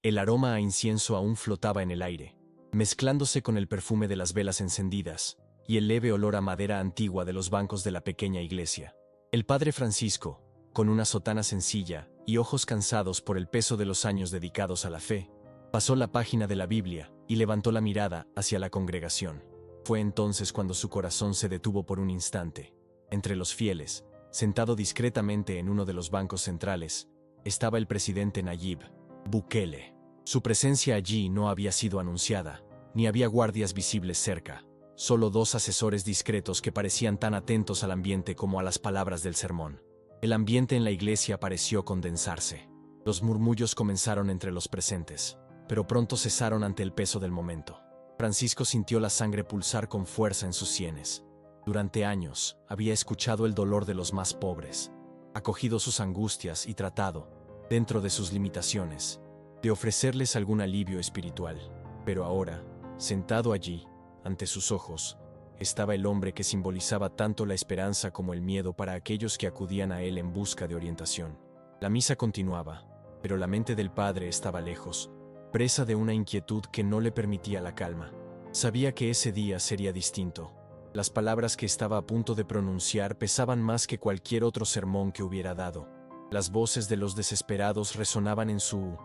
El aroma a incienso aún flotaba en el aire, mezclándose con el perfume de las velas encendidas y el leve olor a madera antigua de los bancos de la pequeña iglesia. El padre Francisco, con una sotana sencilla y ojos cansados por el peso de los años dedicados a la fe, pasó la página de la Biblia y levantó la mirada hacia la congregación. Fue entonces cuando su corazón se detuvo por un instante. Entre los fieles, sentado discretamente en uno de los bancos centrales, estaba el presidente Nayib Bukele. Su presencia allí no había sido anunciada, ni había guardias visibles cerca, solo dos asesores discretos que parecían tan atentos al ambiente como a las palabras del sermón. El ambiente en la iglesia pareció condensarse. Los murmullos comenzaron entre los presentes, pero pronto cesaron ante el peso del momento. Francisco sintió la sangre pulsar con fuerza en sus sienes. Durante años había escuchado el dolor de los más pobres, acogido sus angustias y tratado, dentro de sus limitaciones, de ofrecerles algún alivio espiritual. Pero ahora, sentado allí, ante sus ojos, estaba el hombre que simbolizaba tanto la esperanza como el miedo para aquellos que acudían a él en busca de orientación. La misa continuaba, pero la mente del padre estaba lejos, presa de una inquietud que no le permitía la calma. Sabía que ese día sería distinto. Las palabras que estaba a punto de pronunciar pesaban más que cualquier otro sermón que hubiera dado. Las voces de los desesperados resonaban en su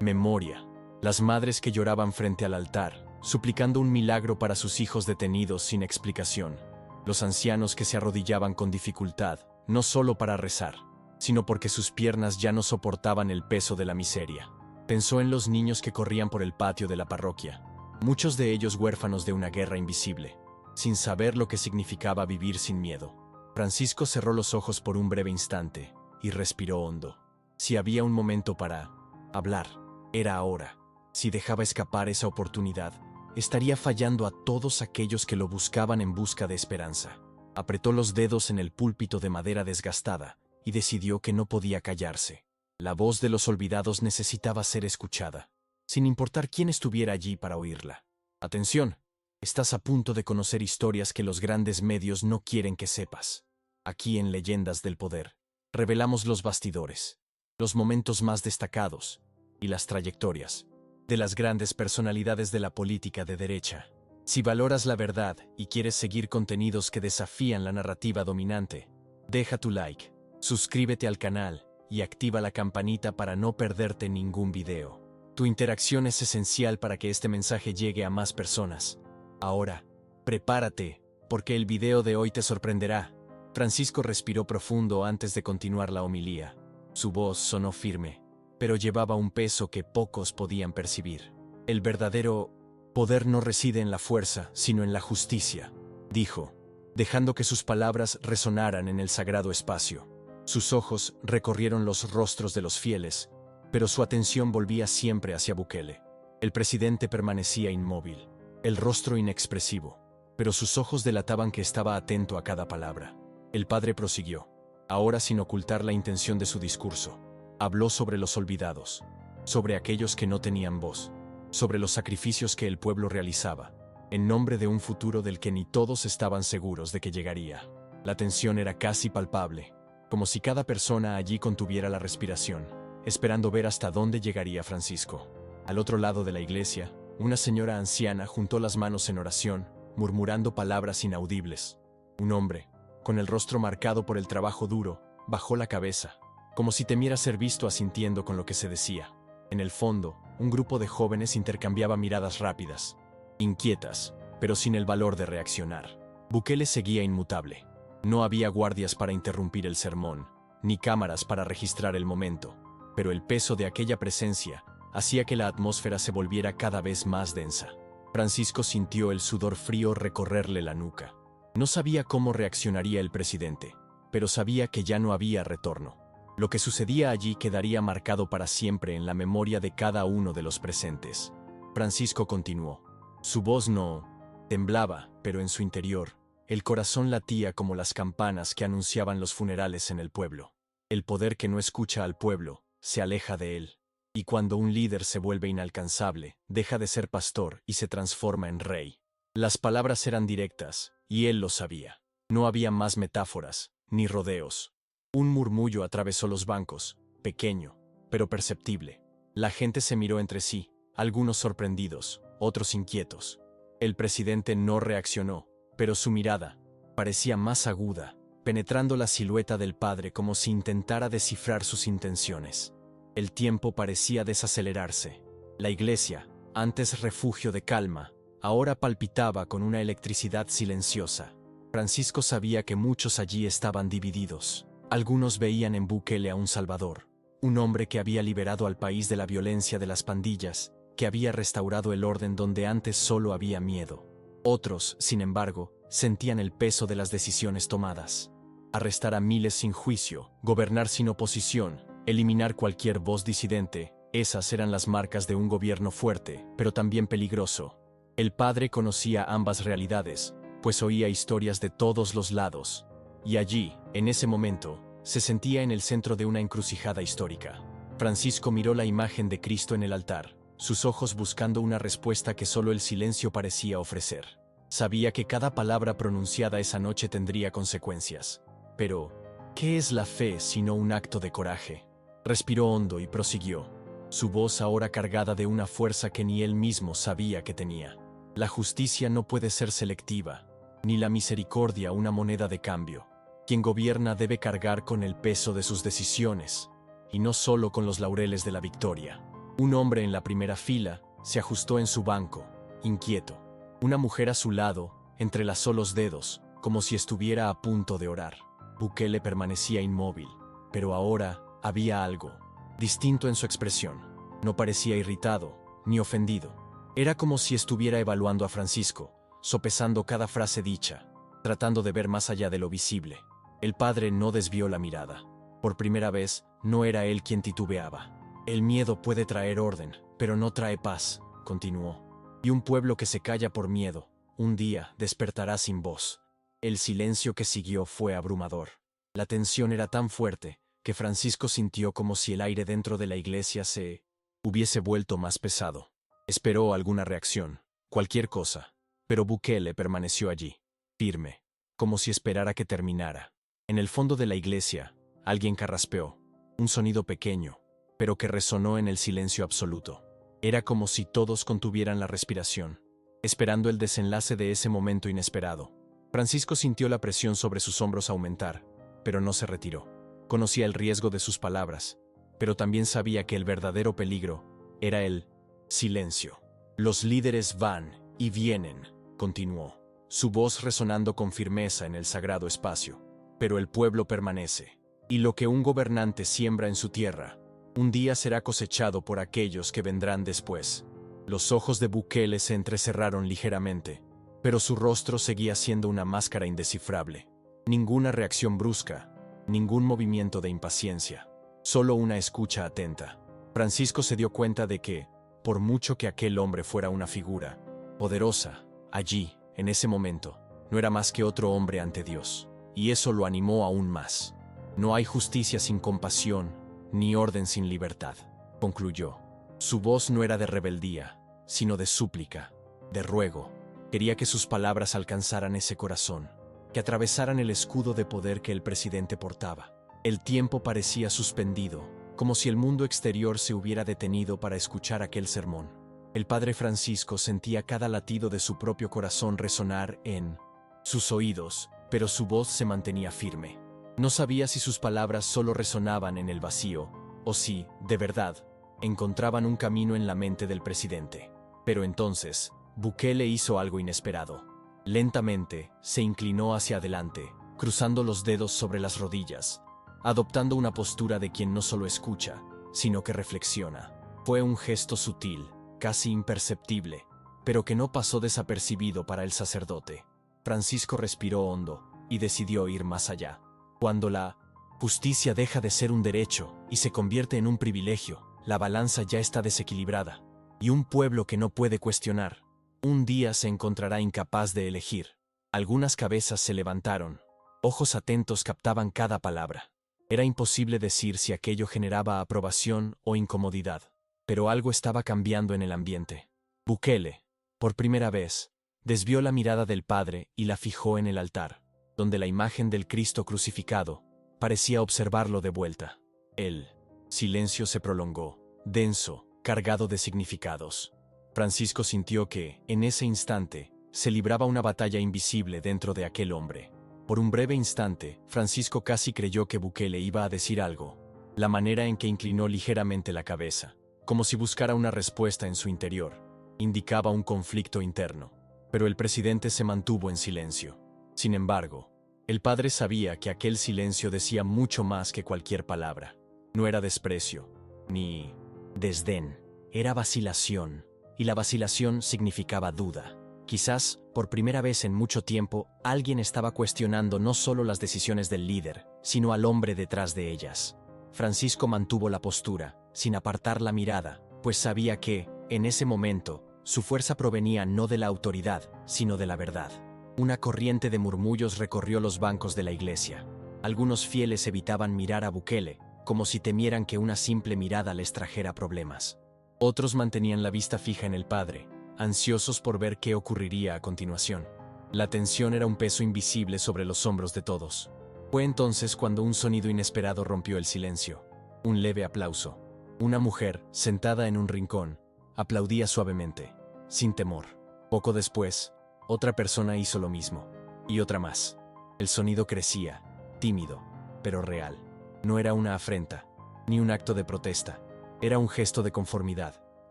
memoria. Las madres que lloraban frente al altar, suplicando un milagro para sus hijos detenidos sin explicación. Los ancianos que se arrodillaban con dificultad, no solo para rezar, sino porque sus piernas ya no soportaban el peso de la miseria. Pensó en los niños que corrían por el patio de la parroquia, muchos de ellos huérfanos de una guerra invisible, sin saber lo que significaba vivir sin miedo. Francisco cerró los ojos por un breve instante y respiró hondo. Si había un momento para hablar, era ahora. Si dejaba escapar esa oportunidad, estaría fallando a todos aquellos que lo buscaban en busca de esperanza. Apretó los dedos en el púlpito de madera desgastada y decidió que no podía callarse. La voz de los olvidados necesitaba ser escuchada, sin importar quién estuviera allí para oírla. Atención, estás a punto de conocer historias que los grandes medios no quieren que sepas. Aquí en Leyendas del Poder, revelamos los bastidores, los momentos más destacados y las trayectorias de las grandes personalidades de la política de derecha. Si valoras la verdad y quieres seguir contenidos que desafían la narrativa dominante, deja tu like, suscríbete al canal y activa la campanita para no perderte ningún video. Tu interacción es esencial para que este mensaje llegue a más personas. Ahora, prepárate, porque el video de hoy te sorprenderá. Francisco respiró profundo antes de continuar la homilía. Su voz sonó firme, pero llevaba un peso que pocos podían percibir. El verdadero poder no reside en la fuerza, sino en la justicia, dijo, dejando que sus palabras resonaran en el sagrado espacio. Sus ojos recorrieron los rostros de los fieles, pero su atención volvía siempre hacia Bukele. El presidente permanecía inmóvil, el rostro inexpresivo, pero sus ojos delataban que estaba atento a cada palabra. El padre prosiguió, ahora sin ocultar la intención de su discurso. Habló sobre los olvidados, sobre aquellos que no tenían voz, sobre los sacrificios que el pueblo realizaba, en nombre de un futuro del que ni todos estaban seguros de que llegaría. La tensión era casi palpable, como si cada persona allí contuviera la respiración, esperando ver hasta dónde llegaría Francisco. Al otro lado de la iglesia, una señora anciana juntó las manos en oración, murmurando palabras inaudibles. Un hombre, con el rostro marcado por el trabajo duro, bajó la cabeza, como si temiera ser visto asintiendo con lo que se decía. En el fondo, un grupo de jóvenes intercambiaba miradas rápidas, inquietas, pero sin el valor de reaccionar. Bukele seguía inmutable. No había guardias para interrumpir el sermón, ni cámaras para registrar el momento, pero el peso de aquella presencia hacía que la atmósfera se volviera cada vez más densa. Francisco sintió el sudor frío recorrerle la nuca. No sabía cómo reaccionaría el presidente, pero sabía que ya no había retorno. Lo que sucedía allí quedaría marcado para siempre en la memoria de cada uno de los presentes. Francisco continuó. Su voz no temblaba, pero en su interior, el corazón latía como las campanas que anunciaban los funerales en el pueblo. El poder que no escucha al pueblo, se aleja de él. Y cuando un líder se vuelve inalcanzable, deja de ser pastor y se transforma en rey. Las palabras eran directas, y él lo sabía. No había más metáforas, ni rodeos. Un murmullo atravesó los bancos, pequeño, pero perceptible. La gente se miró entre sí, algunos sorprendidos, otros inquietos. El presidente no reaccionó, pero su mirada parecía más aguda, penetrando la silueta del padre como si intentara descifrar sus intenciones. El tiempo parecía desacelerarse. La iglesia, antes refugio de calma, ahora palpitaba con una electricidad silenciosa. Francisco sabía que muchos allí estaban divididos. Algunos veían en Bukele a un salvador, un hombre que había liberado al país de la violencia de las pandillas, que había restaurado el orden donde antes solo había miedo. Otros, sin embargo, sentían el peso de las decisiones tomadas. Arrestar a miles sin juicio, gobernar sin oposición, eliminar cualquier voz disidente, esas eran las marcas de un gobierno fuerte, pero también peligroso. El padre conocía ambas realidades, pues oía historias de todos los lados. Y allí, en ese momento, se sentía en el centro de una encrucijada histórica. Francisco miró la imagen de Cristo en el altar, sus ojos buscando una respuesta que solo el silencio parecía ofrecer. Sabía que cada palabra pronunciada esa noche tendría consecuencias. Pero, ¿qué es la fe sino un acto de coraje? Respiró hondo y prosiguió, su voz ahora cargada de una fuerza que ni él mismo sabía que tenía. La justicia no puede ser selectiva, ni la misericordia una moneda de cambio. Quien gobierna debe cargar con el peso de sus decisiones, y no solo con los laureles de la victoria. Un hombre en la primera fila se ajustó en su banco, inquieto. Una mujer a su lado entrelazó los dedos, como si estuviera a punto de orar. Bukele permanecía inmóvil, pero ahora había algo distinto en su expresión. No parecía irritado, ni ofendido. Era como si estuviera evaluando a Francisco, sopesando cada frase dicha, tratando de ver más allá de lo visible. El padre no desvió la mirada. Por primera vez, no era él quien titubeaba. El miedo puede traer orden, pero no trae paz, continuó. Y un pueblo que se calla por miedo, un día despertará sin voz. El silencio que siguió fue abrumador. La tensión era tan fuerte que Francisco sintió como si el aire dentro de la iglesia se hubiese vuelto más pesado. Esperó alguna reacción, cualquier cosa, pero Bukele permaneció allí, firme, como si esperara que terminara. En el fondo de la iglesia, alguien carraspeó, un sonido pequeño, pero que resonó en el silencio absoluto. Era como si todos contuvieran la respiración, esperando el desenlace de ese momento inesperado. Francisco sintió la presión sobre sus hombros aumentar, pero no se retiró. Conocía el riesgo de sus palabras, pero también sabía que el verdadero peligro era el silencio. Los líderes van y vienen, continuó, su voz resonando con firmeza en el sagrado espacio. Pero el pueblo permanece, y lo que un gobernante siembra en su tierra, un día será cosechado por aquellos que vendrán después. Los ojos de Bukele se entrecerraron ligeramente, pero su rostro seguía siendo una máscara indescifrable. Ninguna reacción brusca, ningún movimiento de impaciencia, solo una escucha atenta. Francisco se dio cuenta de que, por mucho que aquel hombre fuera una figura poderosa, allí, en ese momento, no era más que otro hombre ante Dios, y eso lo animó aún más. No hay justicia sin compasión, ni orden sin libertad, concluyó. Su voz no era de rebeldía, sino de súplica, de ruego. Quería que sus palabras alcanzaran ese corazón, que atravesaran el escudo de poder que el presidente portaba. El tiempo parecía suspendido, como si el mundo exterior se hubiera detenido para escuchar aquel sermón. El padre Francisco sentía cada latido de su propio corazón resonar en sus oídos, pero su voz se mantenía firme. No sabía si sus palabras solo resonaban en el vacío, o si, de verdad, encontraban un camino en la mente del presidente. Pero entonces, Bukele hizo algo inesperado. Lentamente, se inclinó hacia adelante, cruzando los dedos sobre las rodillas, adoptando una postura de quien no solo escucha, sino que reflexiona. Fue un gesto sutil, casi imperceptible, pero que no pasó desapercibido para el sacerdote. Francisco respiró hondo y decidió ir más allá. Cuando la justicia deja de ser un derecho y se convierte en un privilegio, la balanza ya está desequilibrada, y un pueblo que no puede cuestionar, un día se encontrará incapaz de elegir. Algunas cabezas se levantaron, ojos atentos captaban cada palabra. Era imposible decir si aquello generaba aprobación o incomodidad, pero algo estaba cambiando en el ambiente. Bukele, por primera vez, desvió la mirada del padre y la fijó en el altar, donde la imagen del Cristo crucificado parecía observarlo de vuelta. El silencio se prolongó, denso, cargado de significados. Francisco sintió que, en ese instante, se libraba una batalla invisible dentro de aquel hombre. Por un breve instante, Francisco casi creyó que Bukele iba a decir algo. La manera en que inclinó ligeramente la cabeza, como si buscara una respuesta en su interior, indicaba un conflicto interno. Pero el presidente se mantuvo en silencio. Sin embargo, el padre sabía que aquel silencio decía mucho más que cualquier palabra. No era desprecio, ni desdén, era vacilación, y la vacilación significaba duda. Quizás, por primera vez en mucho tiempo, alguien estaba cuestionando no solo las decisiones del líder, sino al hombre detrás de ellas. Francisco mantuvo la postura, sin apartar la mirada, pues sabía que, en ese momento, su fuerza provenía no de la autoridad, sino de la verdad. Una corriente de murmullos recorrió los bancos de la iglesia. Algunos fieles evitaban mirar a Bukele, como si temieran que una simple mirada les trajera problemas. Otros mantenían la vista fija en el padre, ansiosos por ver qué ocurriría a continuación. La tensión era un peso invisible sobre los hombros de todos. Fue entonces cuando un sonido inesperado rompió el silencio. Un leve aplauso. Una mujer, sentada en un rincón, aplaudía suavemente, sin temor. Poco después, otra persona hizo lo mismo, y otra más. El sonido crecía, tímido, pero real. No era una afrenta, ni un acto de protesta. Era un gesto de conformidad,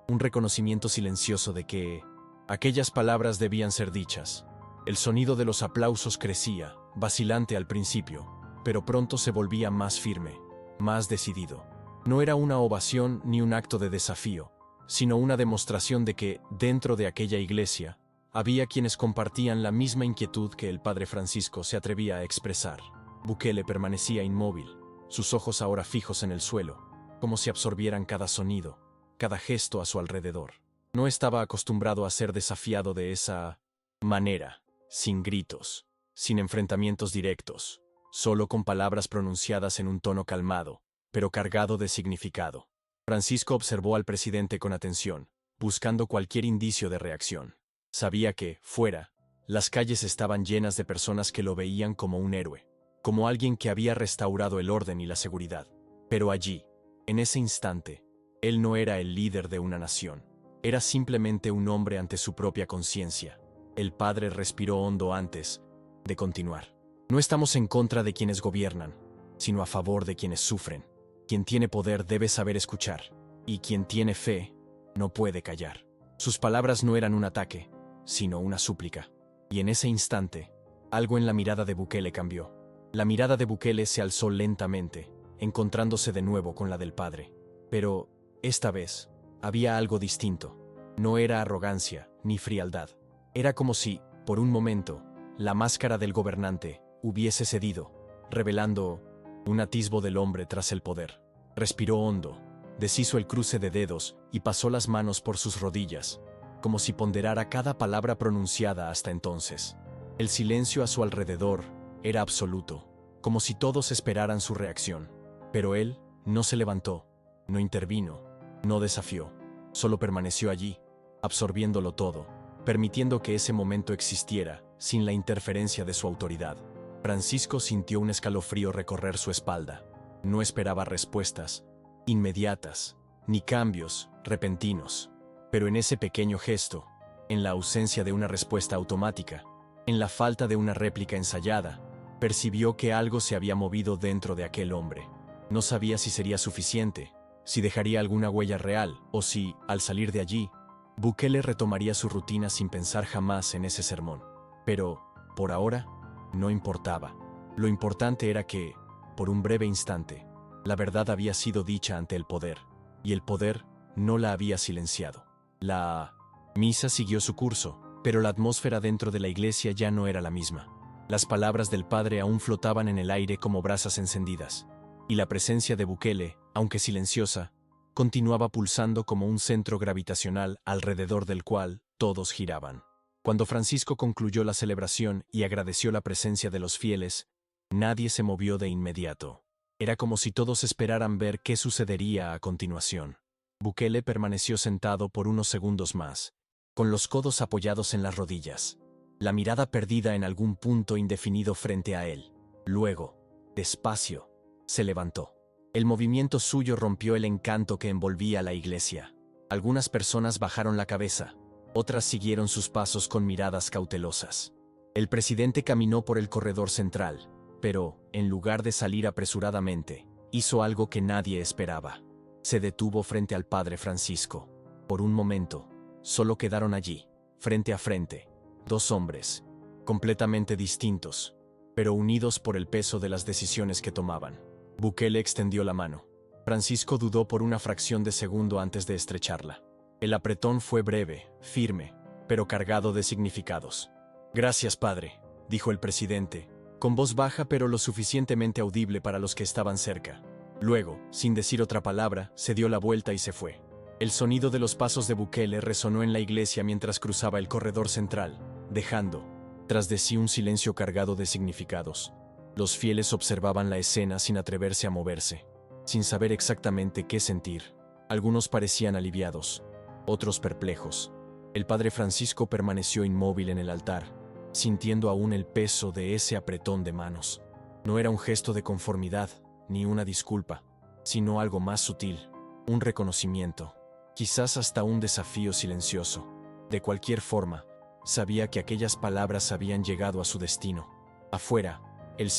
un reconocimiento silencioso de que aquellas palabras debían ser dichas. El sonido de los aplausos crecía, vacilante al principio, pero pronto se volvía más firme, más decidido. No era una ovación ni un acto de desafío, sino una demostración de que, dentro de aquella iglesia, había quienes compartían la misma inquietud que el padre Francisco se atrevía a expresar. Bukele permanecía inmóvil, sus ojos ahora fijos en el suelo, como si absorbieran cada sonido, cada gesto a su alrededor. No estaba acostumbrado a ser desafiado de esa manera, sin gritos, sin enfrentamientos directos, solo con palabras pronunciadas en un tono calmado, pero cargado de significado. Francisco observó al presidente con atención, buscando cualquier indicio de reacción. Sabía que, fuera, las calles estaban llenas de personas que lo veían como un héroe, como alguien que había restaurado el orden y la seguridad. Pero allí, en ese instante, él no era el líder de una nación. Era simplemente un hombre ante su propia conciencia. El padre respiró hondo antes de continuar. No estamos en contra de quienes gobiernan, sino a favor de quienes sufren. Quien tiene poder debe saber escuchar, y quien tiene fe no puede callar. Sus palabras no eran un ataque, sino una súplica. Y en ese instante, algo en la mirada de Bukele cambió. La mirada de Bukele se alzó lentamente, encontrándose de nuevo con la del padre. Pero, esta vez, había algo distinto. No era arrogancia ni frialdad. Era como si, por un momento, la máscara del gobernante hubiese cedido, revelando un atisbo del hombre tras el poder. Respiró hondo, deshizo el cruce de dedos y pasó las manos por sus rodillas, como si ponderara cada palabra pronunciada hasta entonces. El silencio a su alrededor era absoluto, como si todos esperaran su reacción. Pero él no se levantó, no intervino, no desafió, solo permaneció allí, absorbiéndolo todo, permitiendo que ese momento existiera, sin la interferencia de su autoridad. Francisco sintió un escalofrío recorrer su espalda. No esperaba respuestas inmediatas, ni cambios repentinos. Pero en ese pequeño gesto, en la ausencia de una respuesta automática, en la falta de una réplica ensayada, percibió que algo se había movido dentro de aquel hombre. No sabía si sería suficiente, si dejaría alguna huella real, o si, al salir de allí, Bukele retomaría su rutina sin pensar jamás en ese sermón. Pero, por ahora, no importaba. Lo importante era que, por un breve instante, la verdad había sido dicha ante el poder, y el poder no la había silenciado. La misa siguió su curso, pero la atmósfera dentro de la iglesia ya no era la misma. Las palabras del padre aún flotaban en el aire como brasas encendidas, y la presencia de Bukele, aunque silenciosa, continuaba pulsando como un centro gravitacional alrededor del cual todos giraban. Cuando Francisco concluyó la celebración y agradeció la presencia de los fieles, nadie se movió de inmediato. Era como si todos esperaran ver qué sucedería a continuación. Bukele permaneció sentado por unos segundos más, con los codos apoyados en las rodillas, la mirada perdida en algún punto indefinido frente a él. Luego, despacio, se levantó. El movimiento suyo rompió el encanto que envolvía la iglesia. Algunas personas bajaron la cabeza, otras siguieron sus pasos con miradas cautelosas. El presidente caminó por el corredor central, pero, en lugar de salir apresuradamente, hizo algo que nadie esperaba. Se detuvo frente al padre Francisco. Por un momento, solo quedaron allí, frente a frente, dos hombres, completamente distintos, pero unidos por el peso de las decisiones que tomaban. Bukele extendió la mano. Francisco dudó por una fracción de segundo antes de estrecharla. El apretón fue breve, firme, pero cargado de significados. «Gracias, padre», dijo el presidente, con voz baja pero lo suficientemente audible para los que estaban cerca. Luego, sin decir otra palabra, se dio la vuelta y se fue. El sonido de los pasos de Bukele resonó en la iglesia mientras cruzaba el corredor central, dejando, tras de sí, un silencio cargado de significados. Los fieles observaban la escena sin atreverse a moverse, sin saber exactamente qué sentir. Algunos parecían aliviados, otros perplejos. El padre Francisco permaneció inmóvil en el altar, sintiendo aún el peso de ese apretón de manos. No era un gesto de conformidad, ni una disculpa, sino algo más sutil, un reconocimiento, quizás hasta un desafío silencioso. De cualquier forma, sabía que aquellas palabras habían llegado a su destino. Afuera, el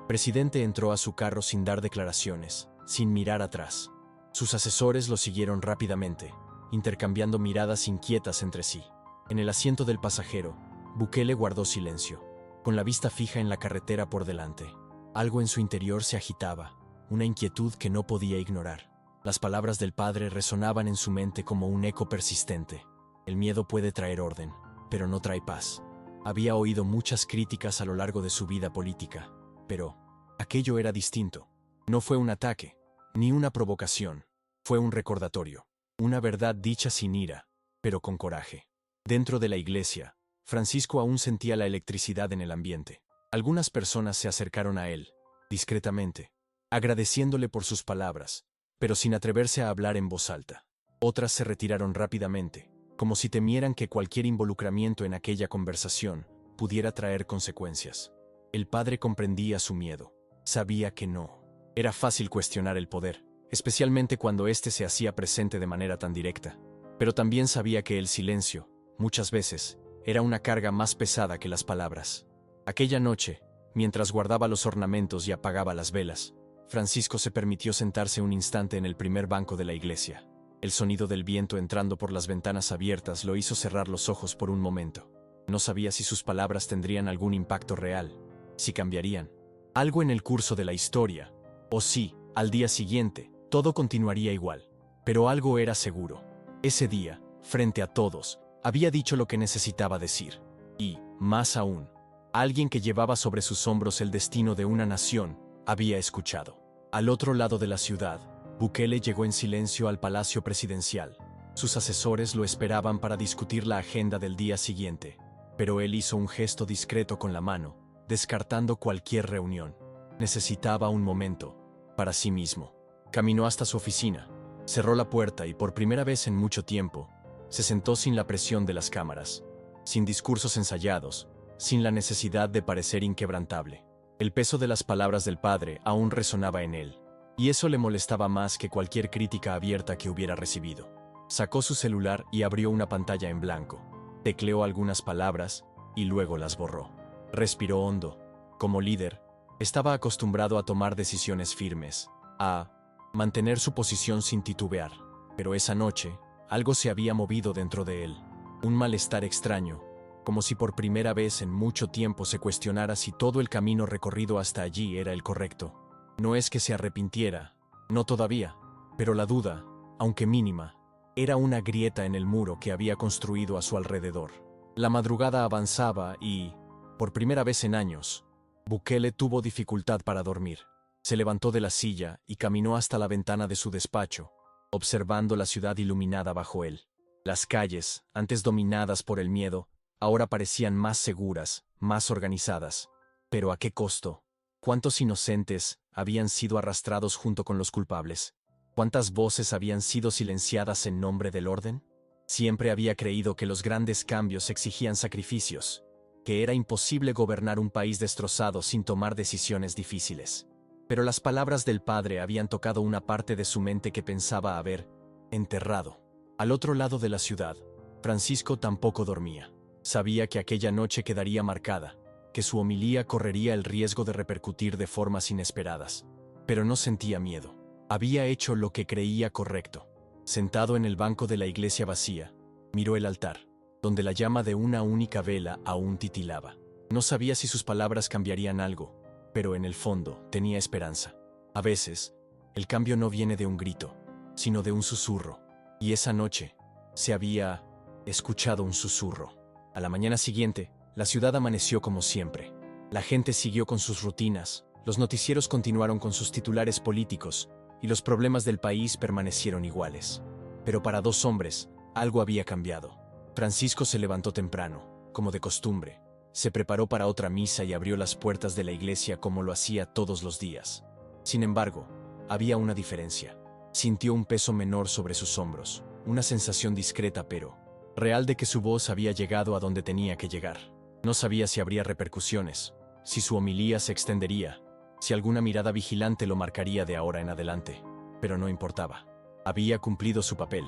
presidente entró a su carro sin dar declaraciones, sin mirar atrás. Sus asesores lo siguieron rápidamente, intercambiando miradas inquietas entre sí. En el asiento del pasajero, Bukele guardó silencio, con la vista fija en la carretera por delante. Algo en su interior se agitaba, una inquietud que no podía ignorar. Las palabras del padre resonaban en su mente como un eco persistente. El miedo puede traer orden, pero no trae paz. Había oído muchas críticas a lo largo de su vida política, pero aquello era distinto. No fue un ataque, ni una provocación. Fue un recordatorio, una verdad dicha sin ira, pero con coraje. Dentro de la iglesia, Francisco aún sentía la electricidad en el ambiente. Algunas personas se acercaron a él, discretamente, agradeciéndole por sus palabras, pero sin atreverse a hablar en voz alta. Otras se retiraron rápidamente, como si temieran que cualquier involucramiento en aquella conversación pudiera traer consecuencias. El padre comprendía su miedo. Sabía que no era fácil cuestionar el poder, especialmente cuando éste se hacía presente de manera tan directa. Pero también sabía que el silencio, muchas veces, era una carga más pesada que las palabras. Aquella noche, mientras guardaba los ornamentos y apagaba las velas, Francisco se permitió sentarse un instante en el primer banco de la iglesia. El sonido del viento entrando por las ventanas abiertas lo hizo cerrar los ojos por un momento. No sabía si sus palabras tendrían algún impacto real, si cambiarían algo en el curso de la historia, o si, al día siguiente, todo continuaría igual. Pero algo era seguro. Ese día, frente a todos, había dicho lo que necesitaba decir. Y, más aún, alguien que llevaba sobre sus hombros el destino de una nación, había escuchado. Al otro lado de la ciudad, Bukele llegó en silencio al palacio presidencial. Sus asesores lo esperaban para discutir la agenda del día siguiente, pero él hizo un gesto discreto con la mano, descartando cualquier reunión. Necesitaba un momento, para sí mismo. Caminó hasta su oficina, cerró la puerta y por primera vez en mucho tiempo, se sentó sin la presión de las cámaras, sin discursos ensayados, sin la necesidad de parecer inquebrantable. El peso de las palabras del padre aún resonaba en él, y eso le molestaba más que cualquier crítica abierta que hubiera recibido. Sacó su celular y abrió una pantalla en blanco. Tecleó algunas palabras y luego las borró. Respiró hondo. Como líder, estaba acostumbrado a tomar decisiones firmes, a mantener su posición sin titubear. Pero esa noche, algo se había movido dentro de él. Un malestar extraño, como si por primera vez en mucho tiempo se cuestionara si todo el camino recorrido hasta allí era el correcto. No es que se arrepintiera, no todavía, pero la duda, aunque mínima, era una grieta en el muro que había construido a su alrededor. La madrugada avanzaba y, por primera vez en años, Bukele tuvo dificultad para dormir. Se levantó de la silla y caminó hasta la ventana de su despacho, observando la ciudad iluminada bajo él. Las calles, antes dominadas por el miedo, ahora parecían más seguras, más organizadas. ¿Pero a qué costo? ¿Cuántos inocentes habían sido arrastrados junto con los culpables? ¿Cuántas voces habían sido silenciadas en nombre del orden? Siempre había creído que los grandes cambios exigían sacrificios, que era imposible gobernar un país destrozado sin tomar decisiones difíciles. Pero las palabras del padre habían tocado una parte de su mente que pensaba haber enterrado. Al otro lado de la ciudad, Francisco tampoco dormía. Sabía que aquella noche quedaría marcada, que su homilía correría el riesgo de repercutir de formas inesperadas. Pero no sentía miedo. Había hecho lo que creía correcto. Sentado en el banco de la iglesia vacía, miró el altar, donde la llama de una única vela aún titilaba. No sabía si sus palabras cambiarían algo, pero en el fondo tenía esperanza. A veces, el cambio no viene de un grito, sino de un susurro. Y esa noche, se había escuchado un susurro. A la mañana siguiente, la ciudad amaneció como siempre. La gente siguió con sus rutinas, los noticieros continuaron con sus titulares políticos, y los problemas del país permanecieron iguales. Pero para dos hombres, algo había cambiado. Francisco se levantó temprano, como de costumbre. Se preparó para otra misa y abrió las puertas de la iglesia como lo hacía todos los días. Sin embargo, había una diferencia. Sintió un peso menor sobre sus hombros, una sensación discreta pero real de que su voz había llegado a donde tenía que llegar. No sabía si habría repercusiones, si su homilía se extendería, si alguna mirada vigilante lo marcaría de ahora en adelante. Pero no importaba. Había cumplido su papel.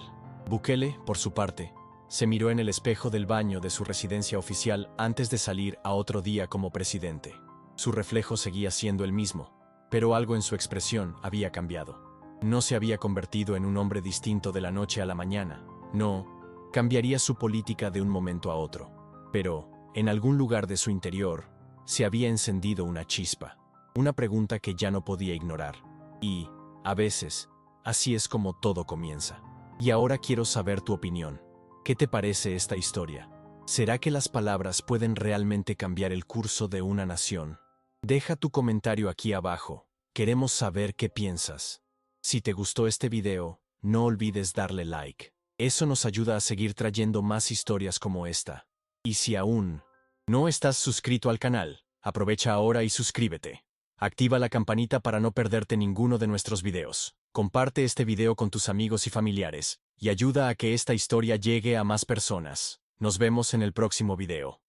Bukele, por su parte, se miró en el espejo del baño de su residencia oficial antes de salir a otro día como presidente. Su reflejo seguía siendo el mismo, pero algo en su expresión había cambiado. No se había convertido en un hombre distinto de la noche a la mañana. No, cambiaría su política de un momento a otro. Pero, en algún lugar de su interior, se había encendido una chispa. Una pregunta que ya no podía ignorar. Y, a veces, así es como todo comienza. Y ahora quiero saber tu opinión. ¿Qué te parece esta historia? ¿Será que las palabras pueden realmente cambiar el curso de una nación? Deja tu comentario aquí abajo. Queremos saber qué piensas. Si te gustó este video, no olvides darle like. Eso nos ayuda a seguir trayendo más historias como esta. Y si aún no estás suscrito al canal, aprovecha ahora y suscríbete. Activa la campanita para no perderte ninguno de nuestros videos. Comparte este video con tus amigos y familiares, y ayuda a que esta historia llegue a más personas. Nos vemos en el próximo video.